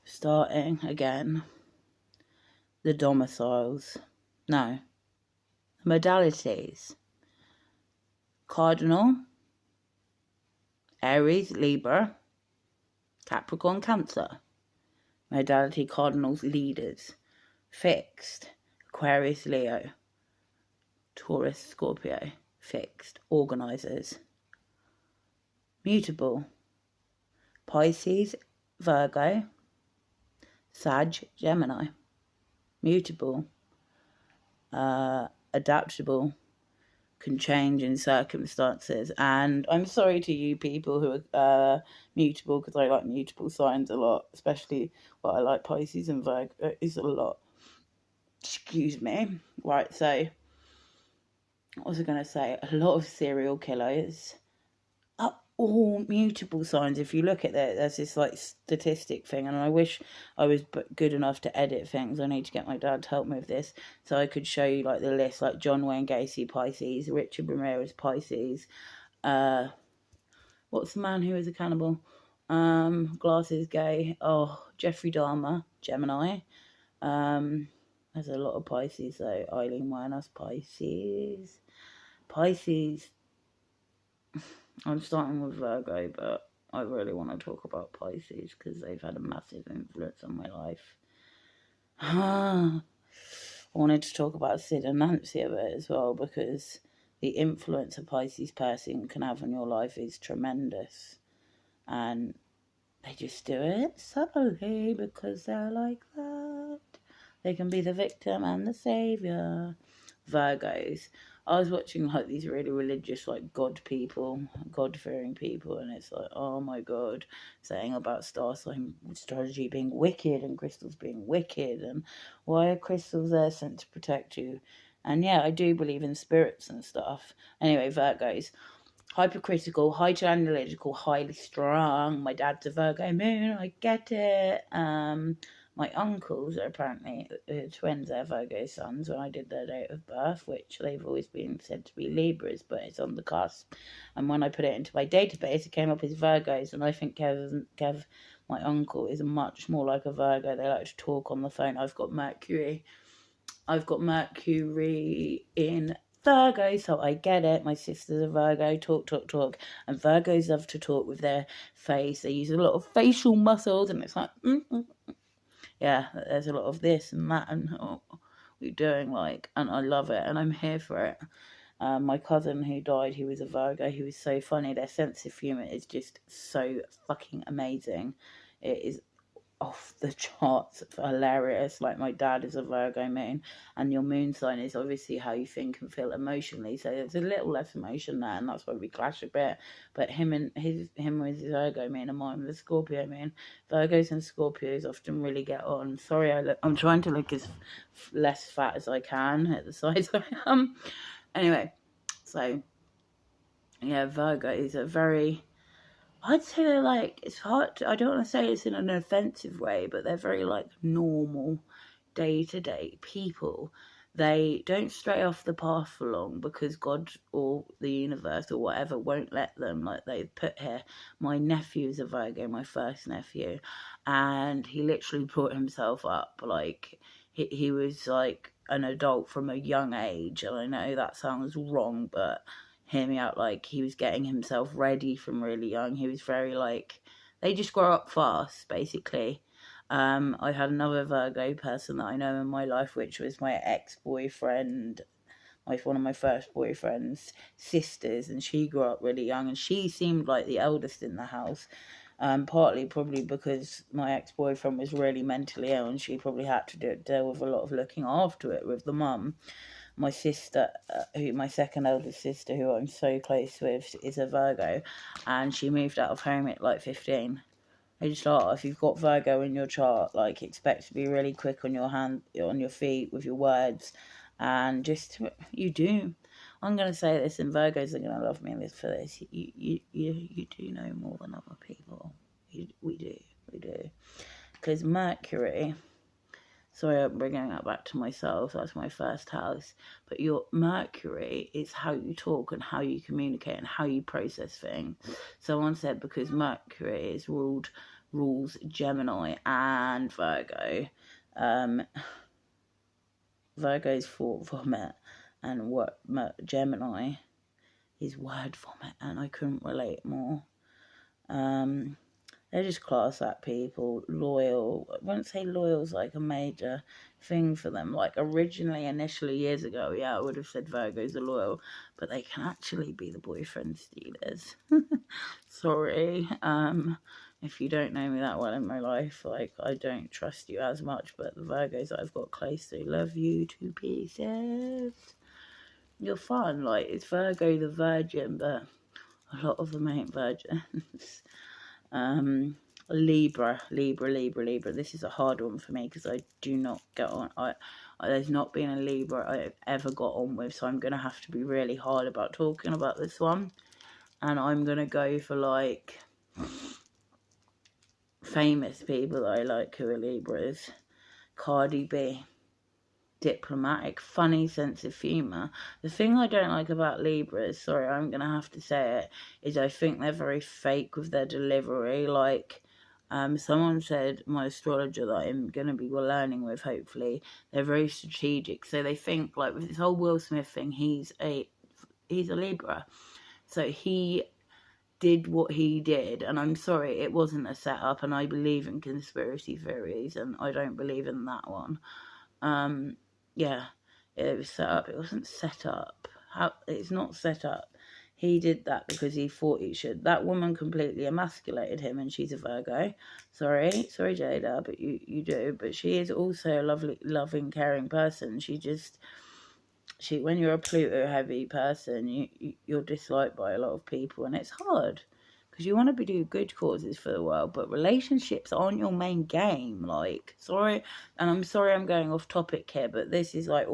Starting again, the domiciles. No, modalities. Cardinal, Aries, Libra, Capricorn, Cancer. Modality cardinals, leaders. Fixed, Aquarius, Leo, Taurus, Scorpio. Fixed, organisers. Mutable, Pisces, Virgo, Sag, Gemini. Mutable, adaptable, can change in circumstances. And I'm sorry to you people who are mutable, because I like mutable signs a lot, especially I like Pisces and Virgo is a lot. Excuse me. Right, so what was I going to say? A lot of serial killers are all mutable signs. If you look at that, there's this like statistic thing, and I wish I was good enough to edit things. I need to get my dad to help me with this, so I could show you like the list, like John Wayne Gacy, Pisces, Richard Ramirez, Pisces, what's the man who is a cannibal, glasses, gay, Jeffrey Dahmer, Gemini. There's a lot of Pisces though. Eileen Werner's Pisces. I'm starting with Virgo, but I really want to talk about Pisces because they've had a massive influence on my life. I wanted to talk about Sid and Nancy a bit as well, because the influence a Pisces person can have on your life is tremendous. And they just do it subtly because they're like that. They can be the victim and the saviour. Virgos. I was watching like these really religious, like God-fearing people, and it's like, oh my God, saying about star sign astrology being wicked and crystals being wicked, and why are crystals there sent to protect you? And yeah, I do believe in spirits and stuff. Anyway, Virgos. Hypercritical, highly analytical, highly strung. My dad's a Virgo moon, I get it. My uncles are apparently twins, they're Virgo sons when I did their date of birth, which they've always been said to be Libras, but it's on the cusp. And when I put it into my database, it came up as Virgos, and I think Kev, my uncle, is much more like a Virgo. They like to talk on the phone. I've got Mercury in Virgo, so I get it. My sister's a Virgo, talk. And Virgos love to talk with their face. They use a lot of facial muscles, and it's like, yeah, there's a lot of this and that, and we're doing like, and I love it, and I'm here for it. My cousin who died, he was a Virgo. He was so funny. Their sense of humour is just so fucking amazing. It is off the charts, hilarious. Like, my dad is a Virgo moon, and your moon sign is obviously how you think and feel emotionally, so there's a little less emotion there, and that's why we clash a bit. But him with his Virgo moon and mine with a Scorpio moon. Virgos and Scorpios often really get on. Sorry, I'm trying to look as less fat as I can at the size I am. Anyway, so yeah, Virgos are very, I'd say they're like, it's hard to, I don't want to say it's in an offensive way, but they're very like normal, day-to-day people. They don't stray off the path for long because God or the universe or whatever won't let them, like they've put here. My nephew is a Virgo, my first nephew, and he literally brought himself up. Like, he was like an adult from a young age, and I know that sounds wrong, but hear me out. Like, he was getting himself ready from really young. He was very like, they just grow up fast, basically. I had another Virgo person that I know in my life, which was my ex-boyfriend, one of my first boyfriend's sisters, and she grew up really young, and she seemed like the eldest in the house. Partly probably because my ex-boyfriend was really mentally ill, and she probably had to deal with a lot of looking after it with the mum. My sister, my second eldest sister, who I'm so close with, is a Virgo, and she moved out of home at like 15. I just thought, if you've got Virgo in your chart, like, expect to be really quick on your feet with your words, and just, you do. I'm going to say this, and Virgos are going to love me for this. You do know more than other people. We do. Because Mercury, sorry, I'm bringing that back to myself. That's my first house. But your Mercury is how you talk and how you communicate and how you process things. Someone said because Mercury is ruled rules Gemini and Virgo. Virgo's thought vomit, and what Gemini is word vomit, and I couldn't relate more. They're just class act people, loyal. I wouldn't say loyal's like a major thing for them. Like initially years ago, yeah, I would have said Virgos are loyal, but they can actually be the boyfriend stealers. Sorry, if you don't know me that well in my life, like I don't trust you as much, but the Virgos that I've got close to love you to pieces. You're fun, like it's Virgo the virgin, but a lot of them ain't virgins. Libra. This is a hard one for me because I do not get on. There's not been a Libra I've ever got on with, so I'm gonna have to be really hard about talking about this one. And I'm gonna go for like famous people that I like who are Libras. Cardi B. Diplomatic, funny sense of humour. The thing I don't like about Libras, sorry, I'm going to have to say it, is I think they're very fake with their delivery. Like, someone said, my astrologer that I'm going to be learning with, hopefully, they're very strategic. So they think, like, with this whole Will Smith thing, he's a Libra. So he did what he did, and I'm sorry, it wasn't a setup, and I believe in conspiracy theories, and I don't believe in that one. Yeah, it was set up. It wasn't set up. It's not set up. He did that because he thought he should. That woman completely emasculated him, and she's a Virgo. Sorry, Jada, but you do. But she is also a lovely, loving, caring person. When you're a Pluto heavy person, you're disliked by a lot of people, and it's hard. Because you want to be doing good causes for the world, but relationships aren't your main game. Like, sorry, and I'm sorry I'm going off topic here, but this is like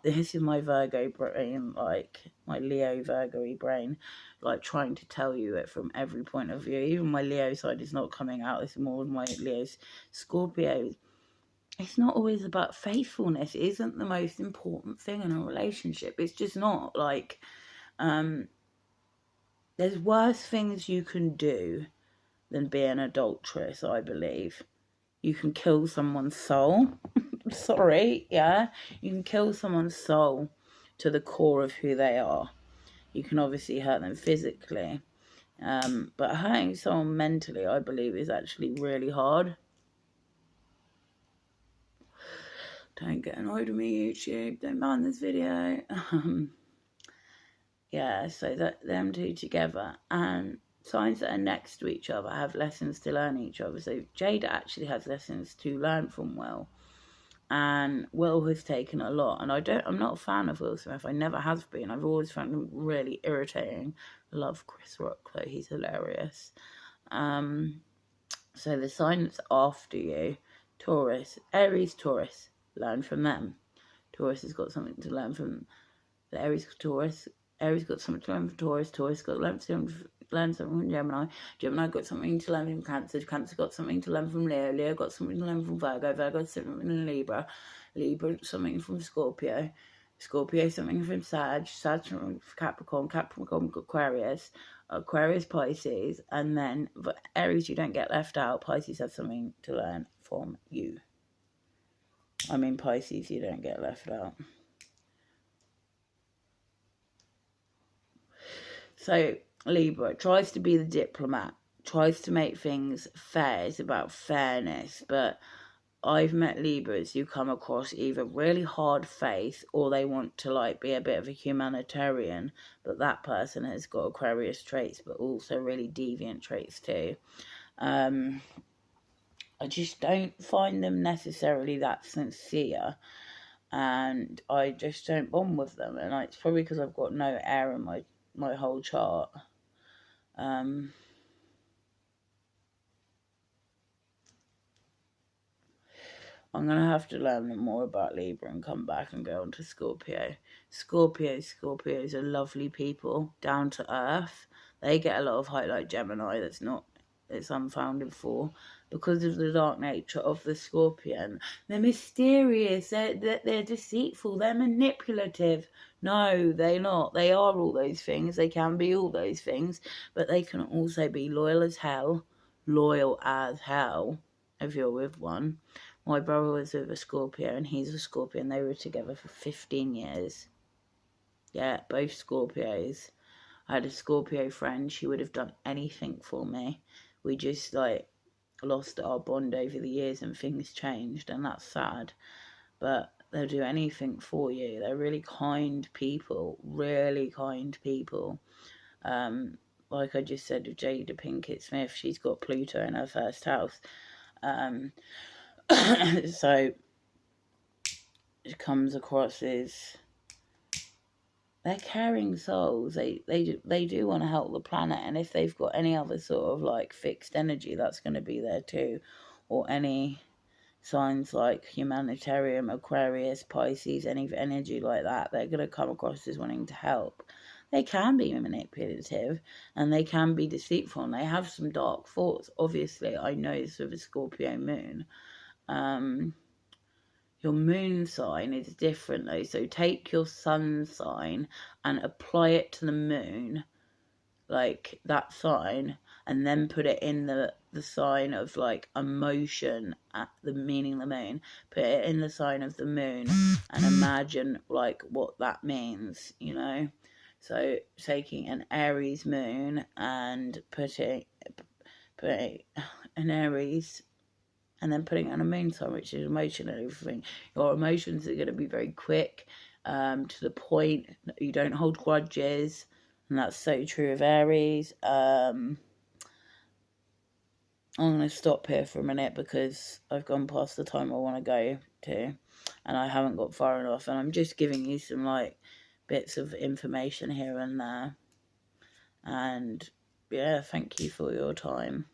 this is my Virgo brain, like my Leo Virgo brain, like trying to tell you it from every point of view. Even my Leo side is not coming out. It's more of my Leo's Scorpio. It's not always about faithfulness. It isn't the most important thing in a relationship. It's just not. Like, there's worse things you can do than be an adulteress, I believe. You can kill someone's soul. Sorry, yeah. You can kill someone's soul to the core of who they are. You can obviously hurt them physically. But hurting someone mentally, I believe, is actually really hard. Don't get annoyed with me, YouTube. Don't mind this video. Yeah, so them two together, and signs that are next to each other have lessons to learn each other. So Jada actually has lessons to learn from Will, and Will has taken a lot. And I'm not a fan of Will Smith. I never have been. I've always found him really irritating. I love Chris Rock though; he's hilarious. So the sign that's after you, Taurus, Aries, Taurus, learn from them. Taurus has got something to learn from the Aries, Taurus. Aries got something to learn from Taurus. Taurus got to learn something from Gemini. Gemini got something to learn from Cancer. Cancer got something to learn from Leo. Leo got something to learn from Virgo. Virgo got something from Libra. Libra something from Scorpio. Scorpio something from Sag. Sag from Capricorn. Capricorn got Aquarius. Aquarius Pisces. And then Aries, you don't get left out. Pisces have something to learn from you. I mean Pisces, you don't get left out. So Libra tries to be the diplomat, tries to make things fair. It's about fairness, but I've met Libras who come across either really hard face or they want to like be a bit of a humanitarian, but that person has got Aquarius traits but also really deviant traits too. I just don't find them necessarily that sincere, and I just don't bond with them, and it's probably because I've got no air in my whole chart. I'm going to have to learn more about Libra and come back and go on to Scorpio. Scorpios are lovely people, down to earth. They get a lot of hype like Gemini. It's unfounded for, because of the dark nature of the Scorpion. They're mysterious, they're deceitful, they're manipulative. No, they're not. They are all those things. They can be all those things, but they can also be loyal as hell, loyal as hell if you're with one. My brother was with a Scorpio and he's a Scorpio and they were together for 15 years. Yeah, both Scorpios. I had a Scorpio friend, she would have done anything for me. We just like lost our bond over the years and things changed, and that's sad. But they'll do anything for you. They're really kind people, really kind people. Like I just said with Jada Pinkett Smith, she's got Pluto in her first house. So it comes across as they're caring souls. They do want to help the planet, and if they've got any other sort of like fixed energy, that's going to be there too, or any signs like humanitarian, Aquarius, Pisces, any energy like that, they're going to come across as wanting to help. They can be manipulative and they can be deceitful and they have some dark thoughts. Obviously, I know this with a Scorpio moon. Your moon sign is different though, so take your sun sign and apply it to the moon, like that sign, and then put it in the sign of like emotion, at the meaning the moon. Put it in the sign of the moon and imagine like what that means, you know. So taking an Aries moon and putting an Aries and then putting it on a moon sign, which is emotion and everything. Your emotions are going to be very quick, to the point. You don't hold grudges, and that's so true of Aries. I'm going to stop here for a minute because I've gone past the time I want to go to, and I haven't got far enough, and I'm just giving you some like bits of information here and there. And yeah, thank you for your time.